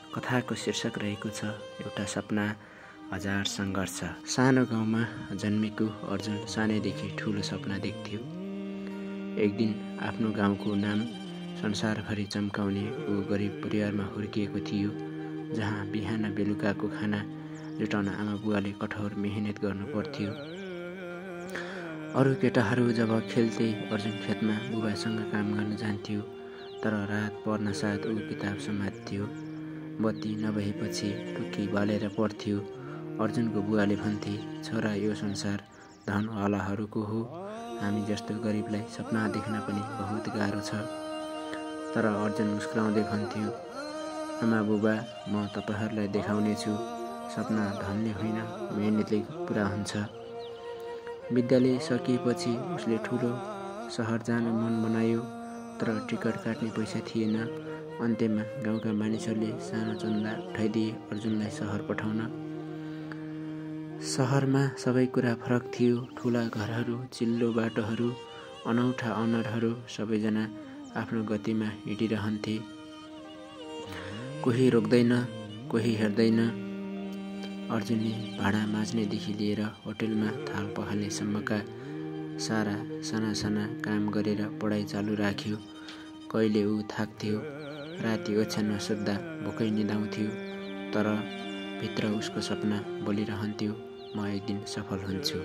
कथाको शीर्षक रहेको छ एउटा सपना हजार सङ्घर्ष। सानो गाउँमा जन्मेको अर्जुन सानैदेखि ठुलो सपना देख्थ्यो। एक दिन आफ्नो गाउँको नाम संसारभरि चम्काउने ऊ गरिब परिवारमा हुर्किएको थियो, जहाँ बिहान बेलुकाको खाना जुटाउन आमा बुवाले कठोर मेहनत गर्नु पर्थ्यो। अरू केटाहरू जब खेल्थे, अर्जुन खेतमा बुबासँग काम गर्न जान्थ्यो। तर रात पर्न साथ ऊ किताब समात्थ्यो। बत्ती नभएपछि टुक्की बालेर पढ्थ्यो। अर्जुनको बुवाले भन्थे, छोरा, यो संसार धनवालाहरूको हो, हामी जस्तो गरिबलाई सपना देख्न पनि बहुत गाह्रो छ। तर अर्जुन मुस्कुराउँदै भन्थ्यो, आमा बुबा, म तपाईँहरूलाई देखाउनेछु, सपना धनले होइन मेहनतले पुरा हुन्छ। विद्यालय सकिएपछि उसले ठुलो सहर जान मन बनायो, तर टिकट काट्ने पैसा थिएन। अन्त्यमा गाउँका मानिसहरूले सानो चन्दा उठाइदिए अर्जुनलाई सहर पठाउन। सहरमा सबै कुरा फरक थियो। ठुला घरहरू, चिल्लो बाटोहरू, अनौठा अनुहारहरू, सबैजना आफ्नो गतिमा हिँडिरहन्थे। कोही रोक्दैन, कोही हेर्दैन। अर्जुनले भाँडा माझ्नेदेखि लिएर होटेलमा थाल पखाल्नेसम्मका साना साना काम गरेर पढाइ चालु राख्यो। कहिले ऊ थाक्थ्यो, राति ओछ्यानमा सुत्दा भोकै निदाउँथ्यो, तर भित्र उसको सपना बोलिरहन्थ्यो, म एक दिन सफल हुन्छु।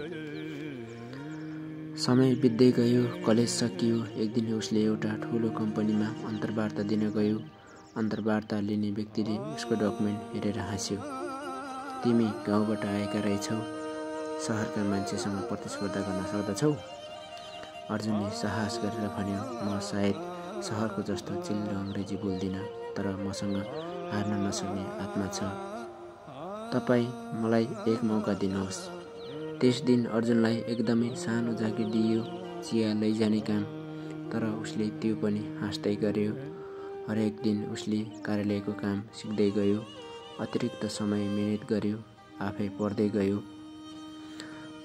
समय बित्दै गयो, कलेज सकियो। एक दिन उसले एउटा ठुलो कम्पनीमा अन्तर्वार्ता दिन गयो। अन्तर्वार्ता लिने व्यक्तिले उसको डकुमेन्ट हेरेर हाँस्यो, तिमी गाउँबाट आएका रहेछौ, सहरका मान्छेसँग प्रतिस्पर्धा गर्न सक्दछौ? अर्जुनले साहस गरेर भन्यो, म सायद सहरको जस्तो चिल्लो अङ्ग्रेजी बोल्दिनँ, तर मसँग हार्न नसक्ने आत्मा छ। तपाईँ मलाई एक मौका दिनुहोस्। त्यस दिन अर्जुनलाई एकदमै सानो जागिर दिइयो, चिया लैजाने काम। तर उसले त्यो पनि हाँस्दै गर्यो। हरेक दिन उसले कार्यालयको काम सिक्दै गयो, अतिरिक्त समय मिहिनेत गर्यो, आफै पढ्दै गयो।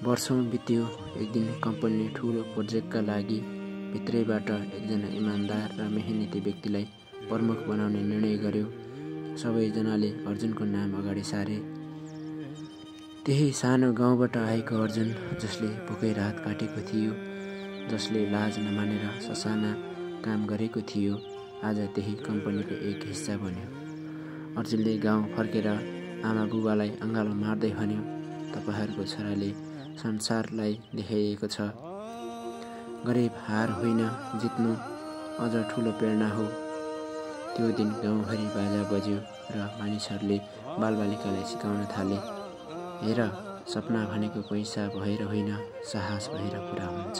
वर्षौँ बित्यो। एक दिन कम्पनीले ठुलो प्रोजेक्टका लागि भित्रैबाट एकजना इमान्दार र मेहनती व्यक्तिलाई प्रमुख बनाउने निर्णय गर्यो। सबैजनाले अर्जुनको नाम अगाडि सारे। त्यही सानो गाउँबाट आएको अर्जुन, जसले भोकै रात काटेको थियो, जसले लाज नमानेर ससाना काम गरेको थियो, आज त्यही कम्पनीको एक हिस्सा बन्यो। अर्जुनले गाउँ फर्केर आमा बुबालाई अँगालो मार्दै भन्यो, तपाईँहरूको छोराले संसारलाई देखाइएको छ। गरिब हार होइन, जित्नु अझ ठुलो प्रेरणा हो। त्यो दिन गाउँभरि बाजा बज्यो र मानिसहरूले बालबालिकालाई सिकाउन थाले, हेर, सपना भनेको पैसा भएर होइन, साहस भएर पुरा हुन्छ।